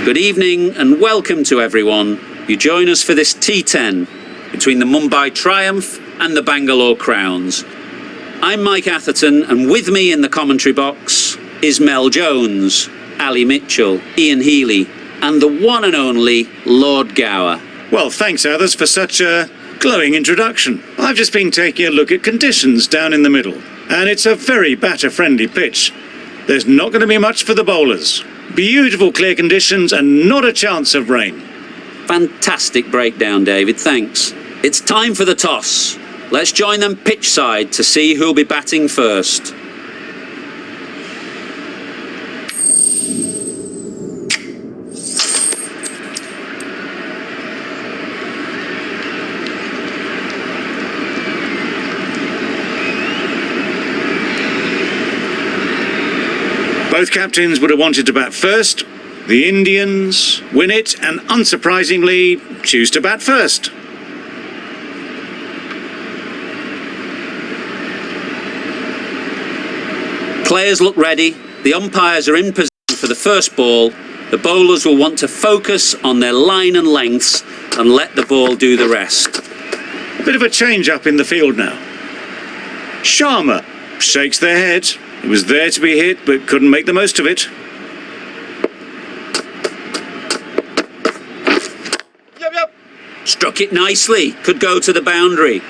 Good evening and welcome to everyone. You join us for this T10 between the Mumbai Triumph and the Bangalore Crowns. I'm Mike Atherton, and with me in the commentary box is Mel Jones, Ali Mitchell, Ian Healy, and the one and only Lord Gower. Well, thanks, Athers, for such a glowing introduction. I've just been taking a look at conditions down in the middle, and it's a very batter-friendly pitch. There's not going to be much for the bowlers. Beautiful clear conditions and not a chance of rain. Fantastic breakdown, David, thanks. It's time for the toss. Let's join them pitch side to see who'll be batting first. Both captains would have wanted to bat first. The Indians win it and, unsurprisingly, choose to bat first. Players look ready. The umpires are in position for the first ball. The bowlers will want to focus on their line and lengths and let the ball do the rest. A bit of a change up in the field now. Sharma shakes their head. It was there to be hit, but couldn't make the most of it. Struck it nicely. Could go to the boundary.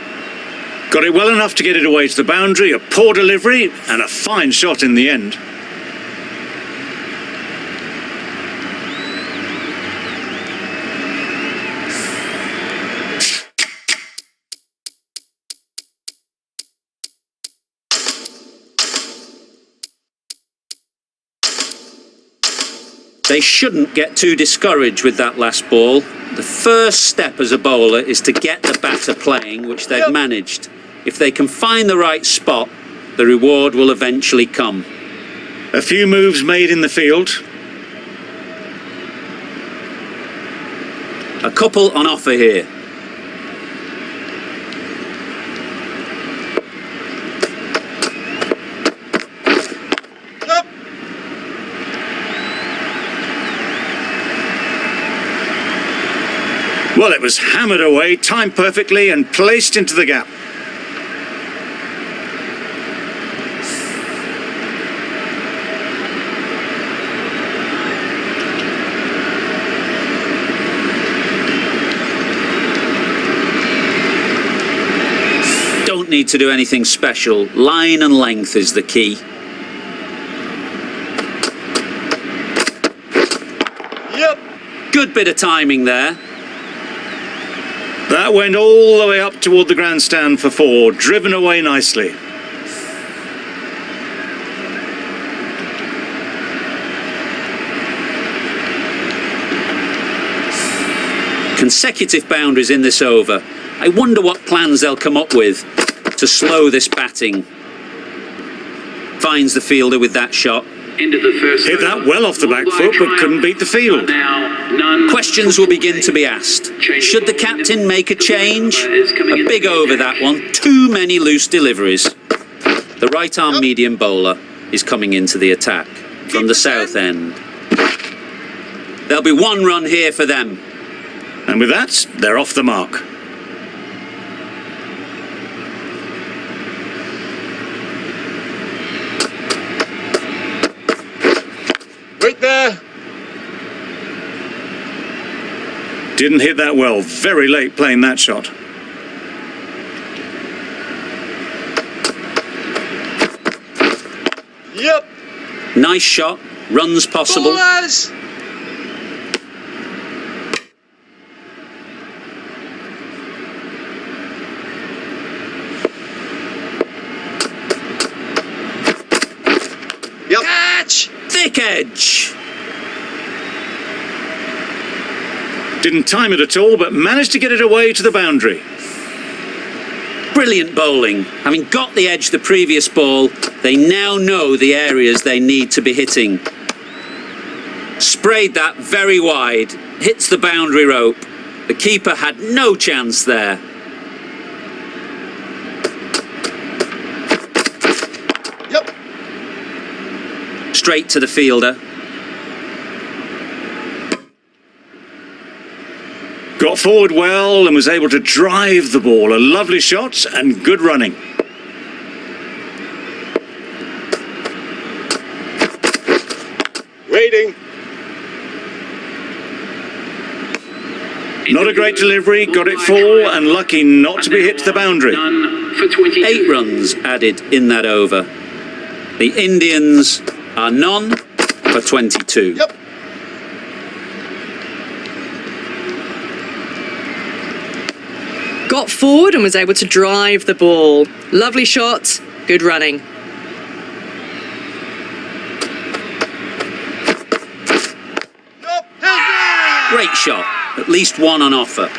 Got it well enough to get it away to the boundary. A poor delivery and a fine shot in the end. They shouldn't get too discouraged with that last ball. The first step as a bowler is to get the batter playing, which they've managed. If they can find the right spot, the reward will eventually come. A few moves made in the field. A couple on offer here. Well, it was hammered away, timed perfectly and placed into the gap. Don't need to do anything special. Line and length is the key. Good bit of timing there. That went all the way up toward the grandstand for four, driven away nicely. Consecutive boundaries in this over. I wonder what plans they'll come up with to slow this batting. Finds the fielder with that shot. Into the first Hit that well off the back foot, but couldn't beat the field. Questions will begin to be asked. Should the captain make a change? A big over that one. Too many loose deliveries. The right-arm medium bowler is coming into the attack from the south end. There'll be one run here for them. And with that, they're off the mark. Right there. Didn't hit that well. Very late playing that shot. Yep. Nice shot. Runs possible. Bowlers. Yep. Catch. Thick edge. Didn't time it at all, but managed to get it away to the boundary. Brilliant bowling. Having got the edge the previous ball, they now know the areas they need to be hitting. Sprayed that very wide. Hits the boundary rope. The keeper had no chance there. Yep. Straight to the fielder. Got forward well and was able to drive the ball. A lovely shot and good running. Waiting. Not a great delivery, got it full and lucky not to be hit to the boundary. None for 22. 8 runs added in that over. The Indians are none for 22. Yep. Got forward and was able to drive the ball. Lovely shot, good running. Nope. Great shot. At least one on offer.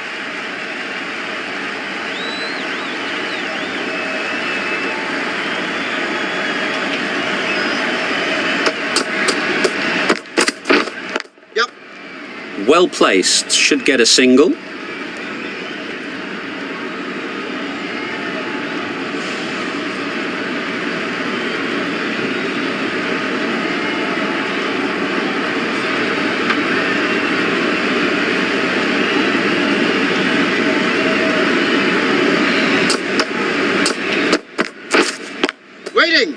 Yep. Well placed. Should get a single. Waiting.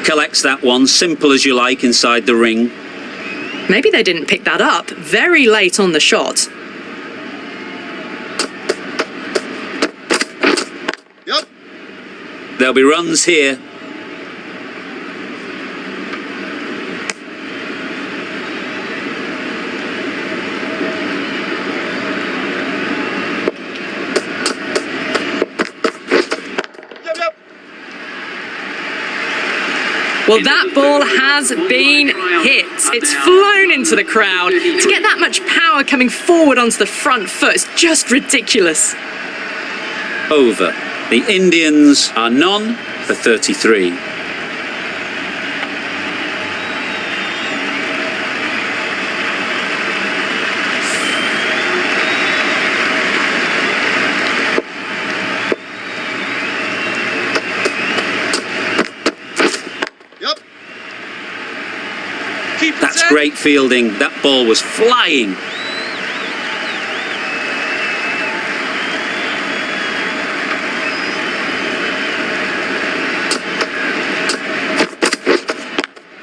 Collects that one, simple as you like, inside the ring. Maybe they didn't pick that up very late on the shot. Yep. There'll be runs here. Yep. Yep. Well, that ball has been hit. It's flown into the crowd. To get that much power coming forward onto the front foot is just ridiculous. Over. The Indians are none for 33. Yep. Keep That's set. great fielding. That ball was flying.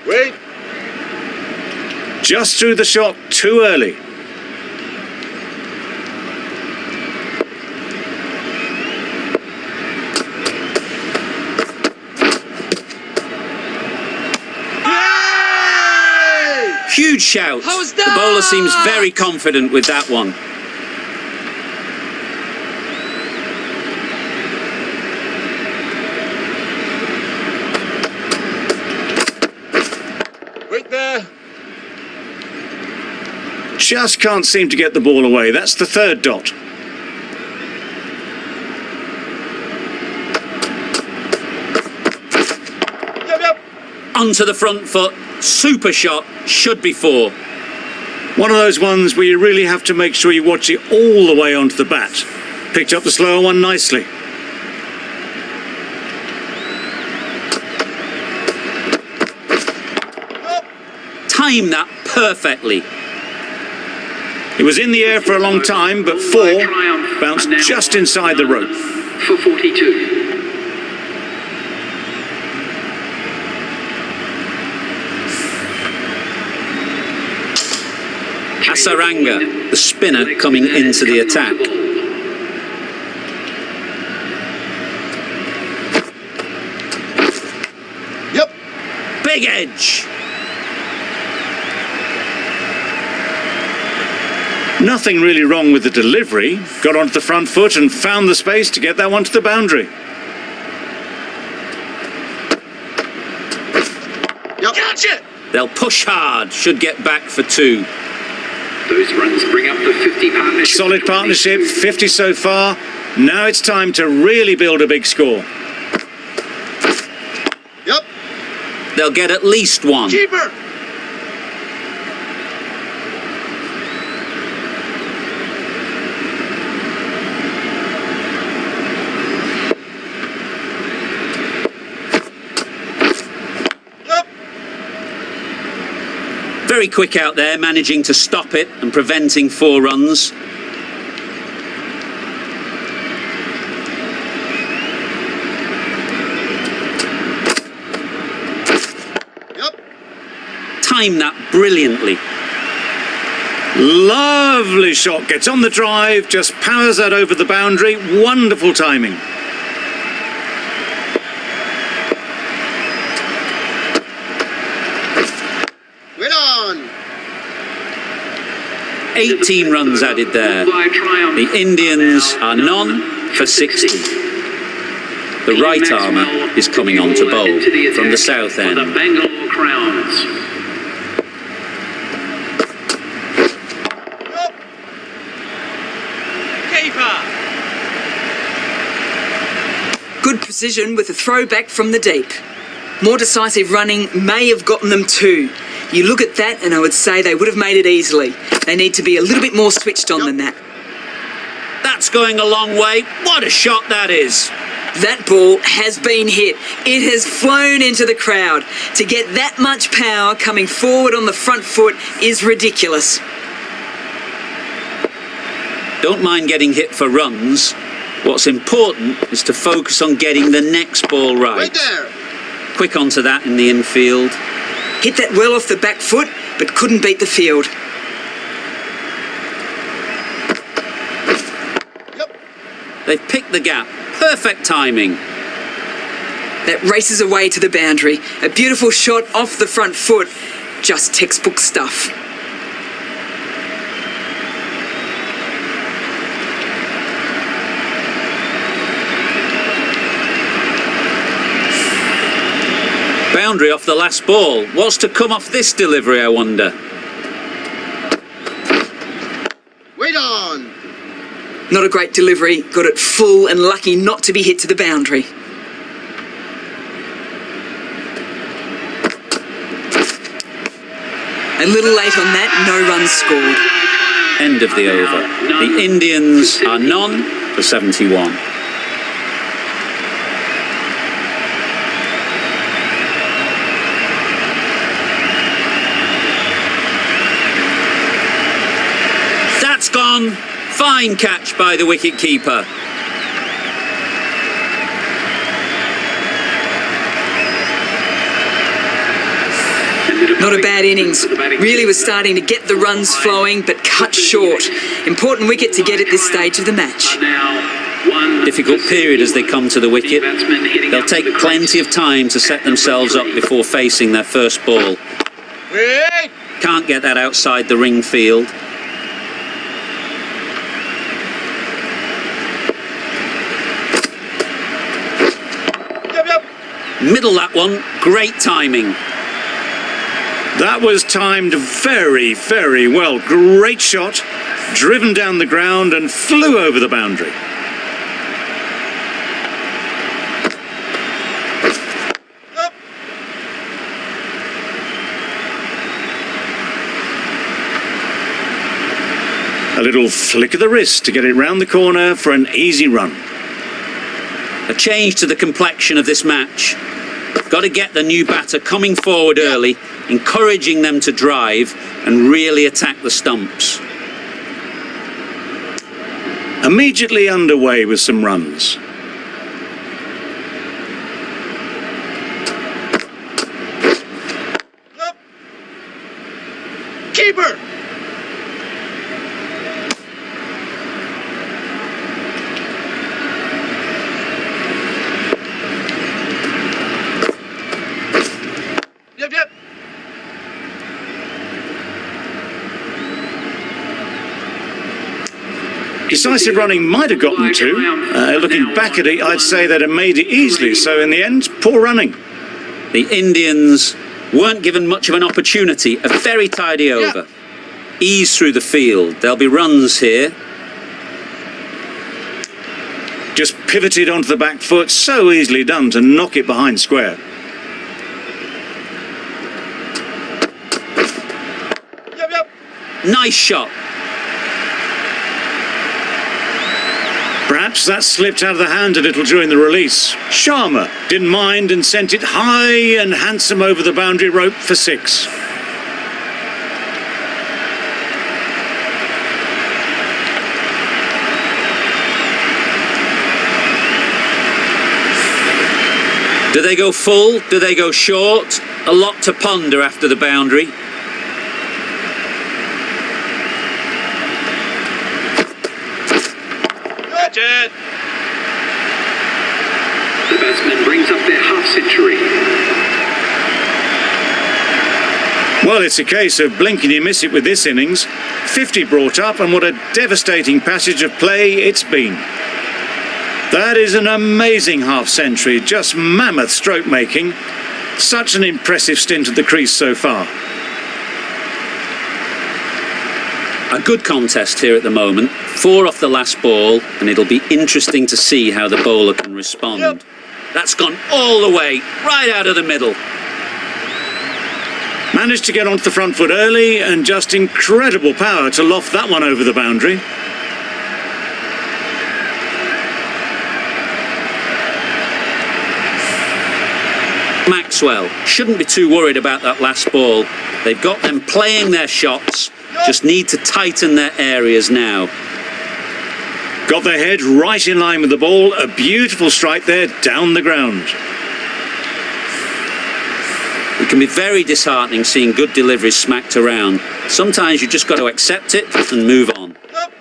Wait. Just threw the shot too early. Huge shout. How's The that? bowler seems very confident with that one. Wait there. Just can't seem to get the ball away. That's the third dot. Yep. Yep. Onto the front foot. Super shot. Should be 4. One of those ones where you really have to make sure you watch it all the way onto the bat. Picked up the slower one nicely. Nope. Time that perfectly. It was in the air for a long time, but 4 bounced just inside the rope. For 42. Asaranga, the spinner, coming into the attack. Yep. Big edge. Nothing really wrong with the delivery. Got onto the front foot and found the space to get that one to the boundary. Yep. Gotcha. They'll push hard. Should get back for 2. Those runs bring up the 50 partnership. Solid partnership, 50 so far. Now it's time to really build a big score. Yep. They'll get at least 1. Keeper. Yep. Very quick out there, managing to stop it and preventing 4 runs. timed that brilliantly. Lovely shot. Gets on the drive, just powers that over the boundary. Wonderful timing. Wait on. 18 runs added there. The Indians are none for 60. The right armour is coming on to bowl from the south end. The Bangalore Crowns. Yup. Keeper. Good precision with a throwback from the deep. More decisive running may have gotten them too. You look at that and I would say they would have made it easily. They need to be a little bit more switched on than that. That's going a long way. What a shot that is. That ball has been hit. It has flown into the crowd. To get that much power coming forward on the front foot is ridiculous. Don't mind getting hit for runs. What's important is to focus on getting the next ball right. Right there. Quick onto that in the infield. Hit that well off the back foot, but couldn't beat the field. Yup. They've picked the gap. Perfect timing. That races away to the boundary. A beautiful shot off the front foot. Just textbook stuff. Boundary off the last ball. What's to come off this delivery, I wonder? Wait on. Not a great delivery. Got it full and lucky not to be hit to the boundary. A little late on that, no runs scored. End of the over. The Indians are none for 71. That's gone. Fine catch by the wicket-keeper. Not a bad innings. Really was starting to get the runs flowing, but cut short. Important wicket to get at this stage of the match. Difficult period as they come to the wicket. They'll take plenty of time to set themselves up before facing their first ball. Wait. Can't get that outside the ring field. Yup. Middle that one. Great timing. That was timed very, very well. Great shot. Driven down the ground and flew over the boundary. Yup. A little flick of the wrist to get it round the corner for an easy run. A change to the complexion of this match. Got to get the new batter coming forward early, encouraging them to drive and really attack the stumps. Immediately underway with some runs. Yup. Keeper. Yup. Decisive running might have gotten two. Looking back at it, I'd say they'd have made it easily. So in the end, poor running. The Indians weren't given much of an opportunity. A very tidy over. Ease through the field. There'll be runs here. Just pivoted onto the back foot. So easily done to knock it behind square. Yup. Nice shot. Perhaps that slipped out of the hand a little during the release. Sharma didn't mind and sent it high and handsome over the boundary rope for 6. Do they go full? Do they go short? A lot to ponder after the boundary. Catch it. The batsman brings up their half-century. Well, it's a case of blink and you miss it with this innings. 50 brought up, and what a devastating passage of play it's been. That is an amazing half-century, just mammoth stroke making. Such an impressive stint at the crease so far. A good contest here at the moment. 4 off the last ball, and it'll be interesting to see how the bowler can respond. Yep. That's gone all the way, right out of the middle. Managed to get onto the front foot early, and just incredible power to loft that one over the boundary. Maxwell shouldn't be too worried about that last ball. They've got them playing their shots, just need to tighten their areas now. Got their head right in line with the ball. A beautiful strike there down the ground. It can be very disheartening seeing good deliveries smacked around. Sometimes you just got to accept it and move on. Up.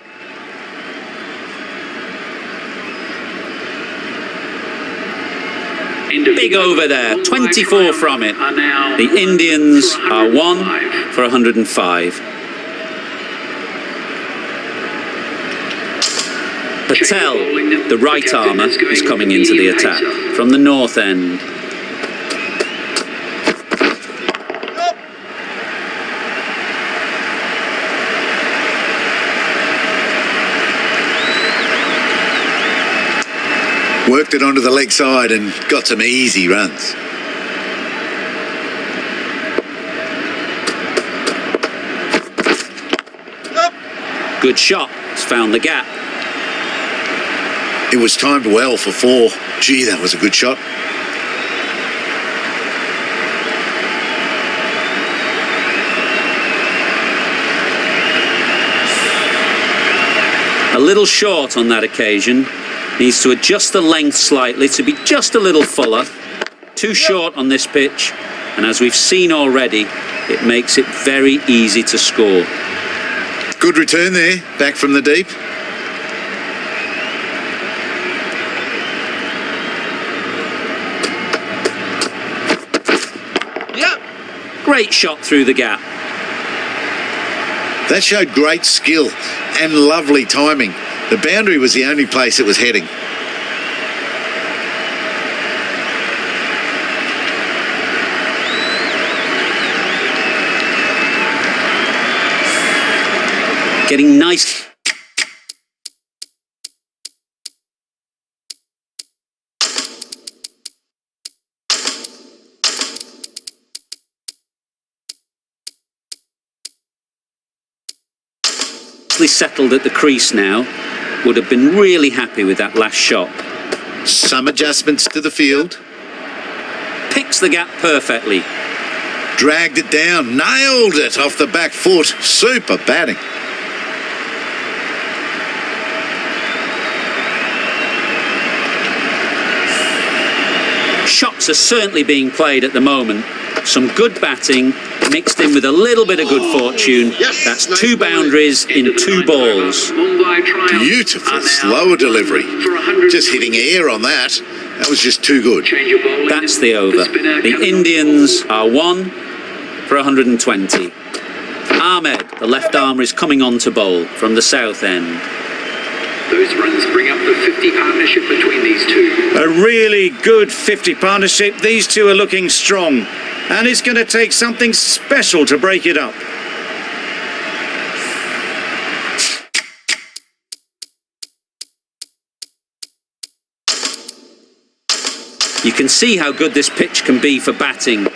Big over there, 24 from it. The Indians are 1 for 105. Patel, the right armour, is coming into the attack from the north end. Up. Worked it onto the leg side and got some easy runs. Up. Good shot, it's found the gap. It was timed well for 4. Gee, that was a good shot. A little short on that occasion. Needs to adjust the length slightly to be just a little fuller. Too short on this pitch, and as we've seen already, it makes it very easy to score. Good return there, back from the deep. Yep. Great shot through the gap. That showed great skill and lovely timing. The boundary was the only place it was heading. Getting nice. Settled at the crease now. Would have been really happy with that last shot. Some adjustments to the field. Picks the gap perfectly. Dragged it down, nailed it off the back foot. Super batting. Shots are certainly being played at the moment. Some good batting mixed in with a little bit of good fortune. Yes, That's nice 2 bowling. boundaries in 2 balls. Beautiful slower delivery. Just hitting air on that. That was just too good. That's the over. The Indians are 1 for 120. Ahmed, the left armour, is coming on to bowl from the south end. Those runs bring up the 50 partnership between these two. A really good 50 partnership. These two are looking strong, and it's going to take something special to break it up. You can see how good this pitch can be for batting.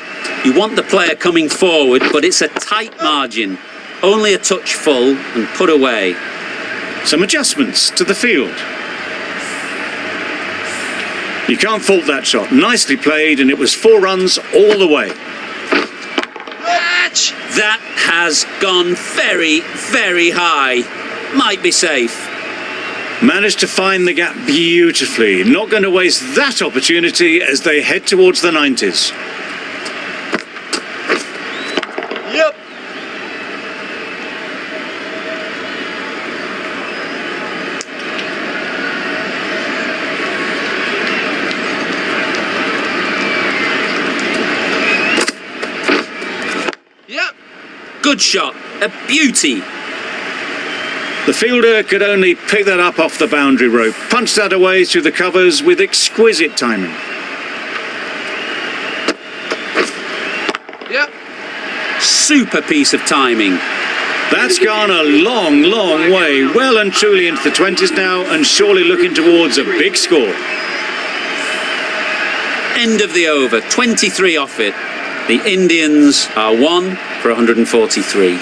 You want the player coming forward, but it's a tight margin. Only a touch full and put away. Some adjustments to the field. You can't fault that shot. Nicely played, and it was 4 runs all the way. Catch. That has gone very, very high. Might be safe. Managed to find the gap beautifully. Not going to waste that opportunity as they head towards the 90s. Good shot. A beauty. The fielder could only pick that up off the boundary rope, punched that away through the covers with exquisite timing. Yep. Super piece of timing. That's gone a long, long way, well and truly into the 20s now, and surely looking towards a big score. End of the over, 23 off it. The Indians are 1 for 143.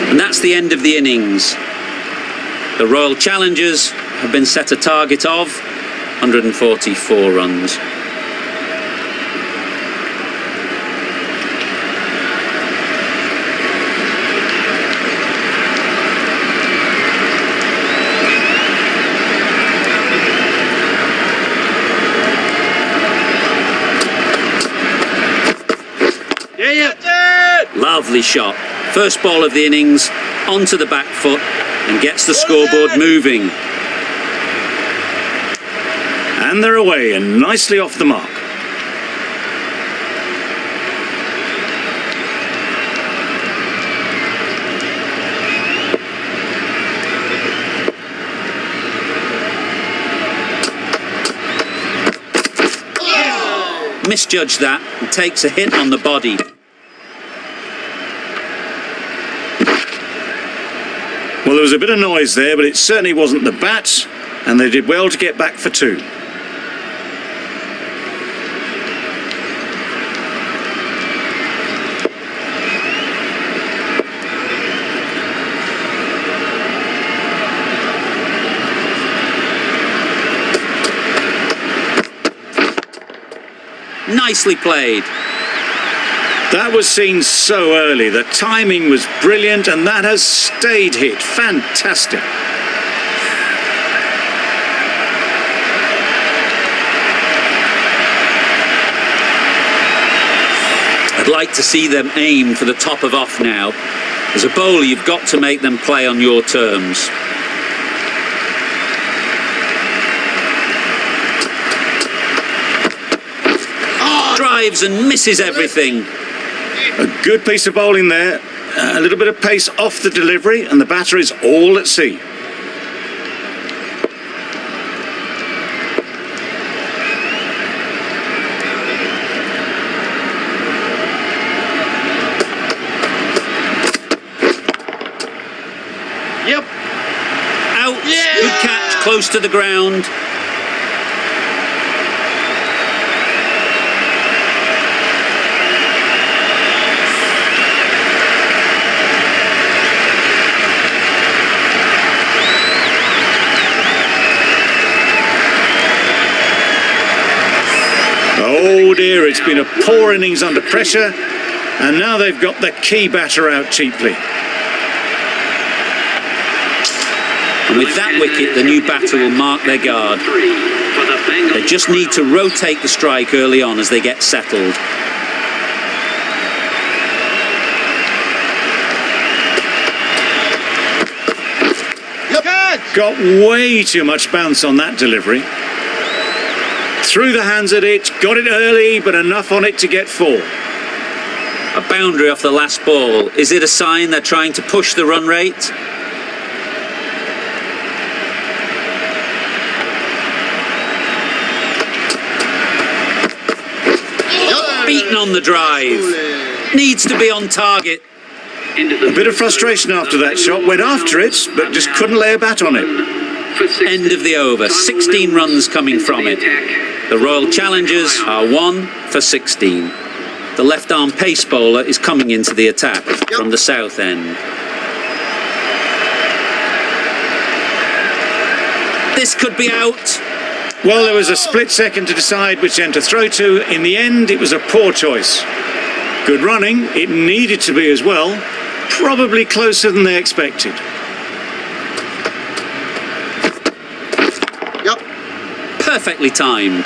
And that's the end of the innings. The Royal Challengers have been set a target of 144 runs. Lovely shot. First ball of the innings, onto the back foot and gets the scoreboard moving. And they're away and nicely off the mark. Misjudged that and takes a hit on the body. Well, there was a bit of noise there, but it certainly wasn't the bat, and they did well to get back for 2. Nicely played. That was seen so early. The timing was brilliant, and that has stayed hit. Fantastic. I'd like to see them aim for the top of off now. As a bowler, you've got to make them play on your terms. Drives and misses everything. A good piece of bowling there. A little bit of pace off the delivery, and the batter is all at sea. Yep. Out. Good catch, close to the ground. Oh dear, it's been a poor innings under pressure, and now they've got the key batter out cheaply. And with that wicket, the new batter will mark their guard. They just need to rotate the strike early on as they get settled. Got way too much bounce on that delivery. Through the hands at it, got it early, but enough on it to get 4. A boundary off the last ball. Is it a sign they're trying to push the run rate? Beaten on the drive. Needs to be on target. A bit of frustration after that shot, went after it, but just couldn't lay a bat on it. End of the over, 16 runs coming from it. The Royal Challengers are 1 for 16. The left-arm pace bowler is coming into the attack from the south end. This could be out. Well, there was a split second to decide which end to throw to. In the end, it was a poor choice. Good running, it needed to be as well. Probably closer than they expected. Perfectly timed.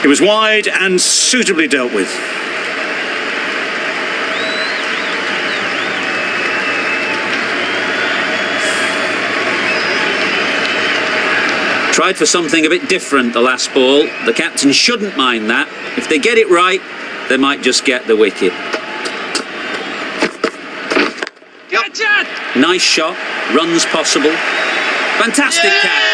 It was wide and suitably dealt with. Tried for something a bit different the last ball. The captain shouldn't mind that. If they get it right, they might just get the wicket. Catch it! Nice shot, runs possible. Fantastic catch.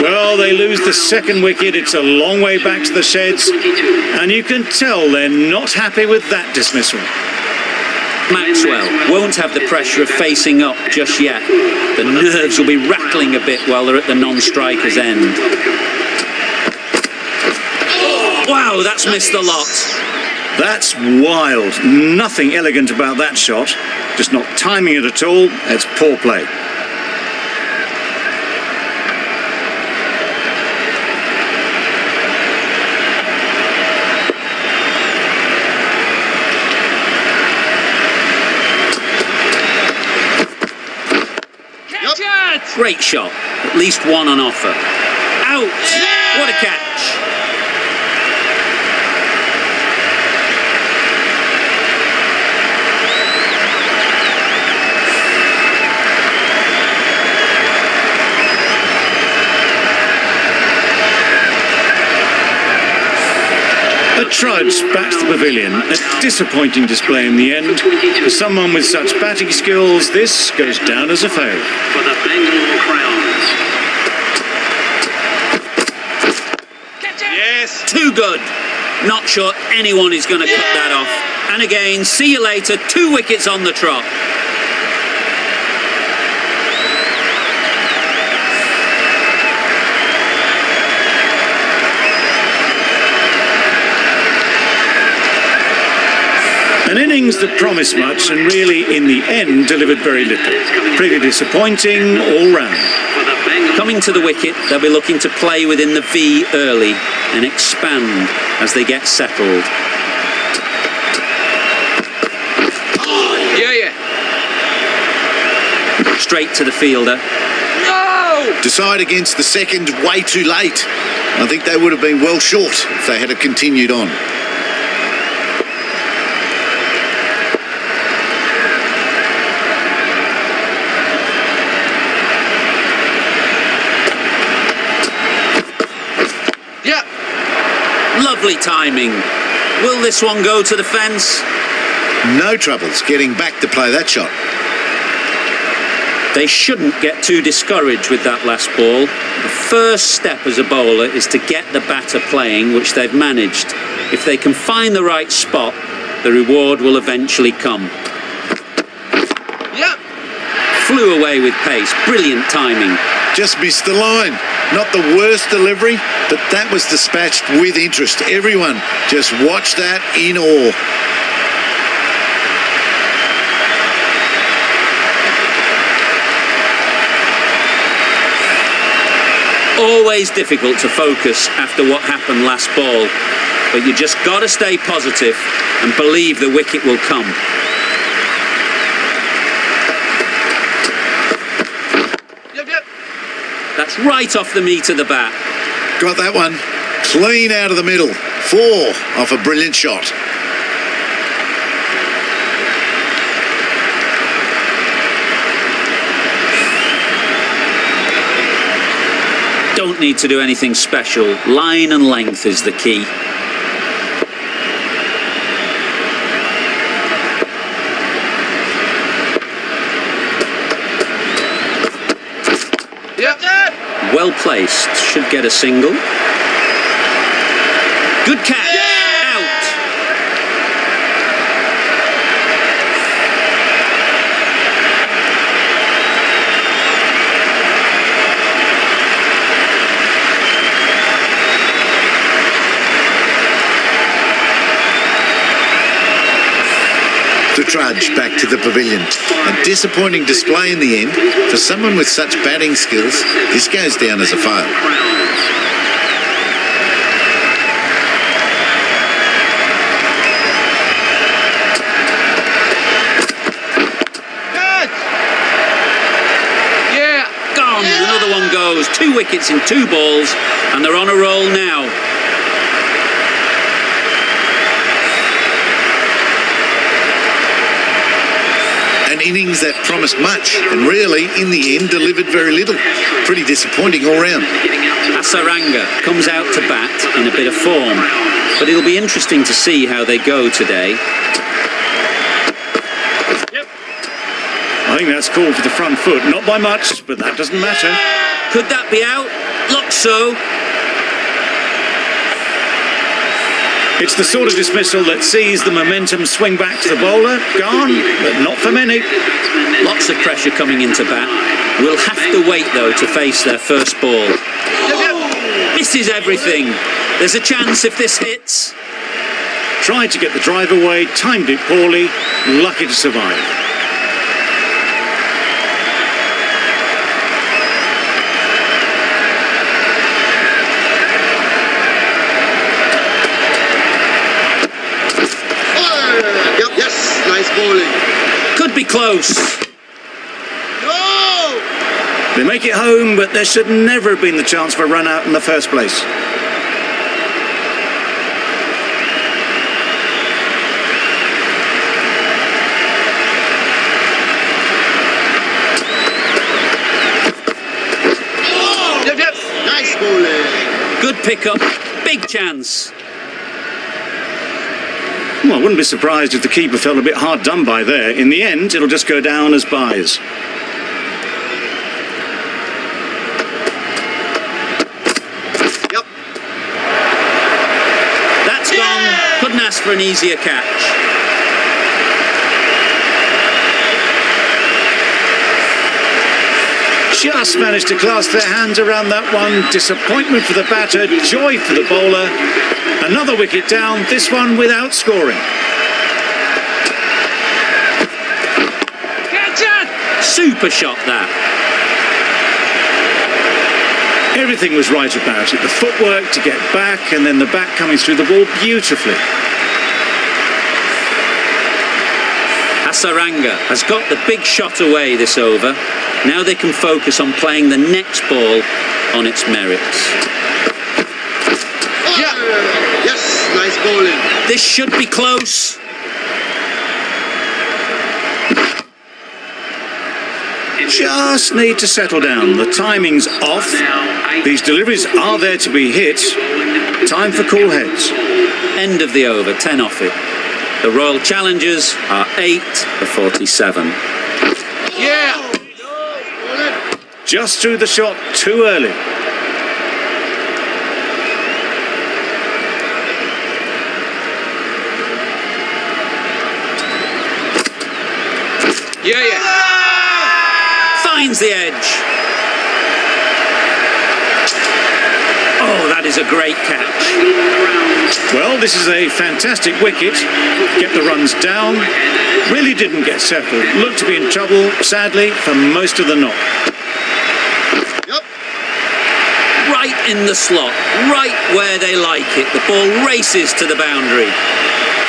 Well, they lose the second wicket. It's a long way back to the sheds, and you can tell they're not happy with that dismissal. Maxwell won't have the pressure of facing up just yet. The nerves will be rattling a bit while they're at the non-striker's end. Wow, that's missed the lot. That's wild. Nothing elegant about that shot. Just not timing it at all. It's poor play. Great shot. At least one on offer. Out! What a catch! A trudge back to the pavilion. A disappointing display in the end. For someone with such batting skills, this goes down as a fail. For the Bangalore Crowns. Yes. Too good. Not sure anyone is going to cut that off. And again, see you later. 2 wickets on the trot. An innings that promised much and really, in the end, delivered very little. Pretty disappointing all round. For the Bangalore Coming to the wicket, they'll be looking to play within the V early and expand as they get settled. Yeah. Straight to the fielder. No! Decide against the second way too late. I think they would have been well short if they had continued on. Yeah. Lovely timing. Will this one go to the fence? No troubles getting back to play that shot. They shouldn't get too discouraged with that last ball. The first step as a bowler is to get the batter playing, which they've managed. If they can find the right spot, the reward will eventually come. Yeah. Flew away with pace. Brilliant timing. Just missed the line. Not the worst delivery, but that was dispatched with interest. Everyone just watched that in awe. Always difficult to focus after what happened last ball, but you just got to stay positive and believe the wicket will come. Yep. That's right off the meat of the bat. Got that one. Clean out of the middle. 4 off a brilliant shot. Don't need to do anything special. Line and length is the key. Yep. Well placed. Should get a single. Good catch. Out. The trudge back to the pavilion. A disappointing display in the end. For someone with such batting skills, this goes down as a fail. goes. 2 wickets in 2 balls, and they're on a roll now. An innings that promised much and really, in the end, delivered very little. Pretty disappointing all round. Hasaranga comes out to bat in a bit of form, but it'll be interesting to see how they go today. I think that's called for the front foot. Not by much, but that doesn't matter. Could that be out? Looks so. It's the sort of dismissal that sees the momentum swing back to the bowler. Gone, but not for many. Lots of pressure coming into bat. We'll have to wait, though, to face their first ball. Misses everything. There's a chance if this hits. Tried to get the drive away, timed it poorly, lucky to survive. Yes, nice bowling. Could be close. No! They make it home, but there should never have been the chance for a run out in the first place. Yep. Nice bowling. Good pickup. Big chance. Well, I wouldn't be surprised if the keeper felt a bit hard done by there. In the end, it'll just go down as byes. Yep. That's gone. Couldn't ask for an easier catch. Just managed to clasp their hands around that one. Disappointment for the batter, joy for the bowler. Another wicket down, this one without scoring. Catch it! Super shot, that. Everything was right about it. The footwork to get back and then the bat coming through the ball beautifully. Hasaranga has got the big shot away this over. Now they can focus on playing the next ball on its merits. Yeah. Yes, nice bowling. This should be close. Just need to settle down. The timing's off. These deliveries are there to be hit. Time for cool heads. End of the over, 10 off it. The Royal Challengers are 8 for 47. Yeah! Just threw the shot too early. Yeah. Finds the edge. Oh, that is a great catch. Well, this is a fantastic wicket. Get the runs down. Really didn't get settled. Looked to be in trouble, sadly, for most of the knock. Yep. Right in the slot, right where they like it. The ball races to the boundary.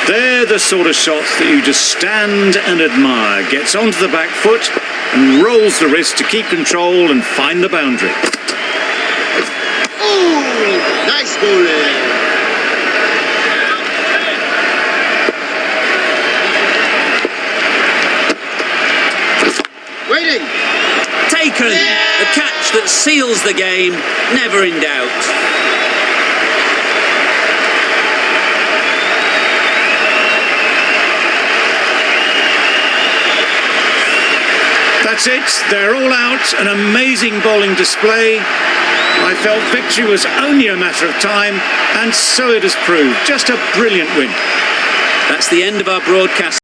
They're the sort of shots that you just stand and admire. Gets onto the back foot and rolls the wrist to keep control and find the boundary. Oh, nice bowling. Waiting. Taken. The catch that seals the game. Never in doubt. That's it. They're all out. An amazing bowling display. I felt victory was only a matter of time, and so it has proved. Just a brilliant win. That's the end of our broadcast.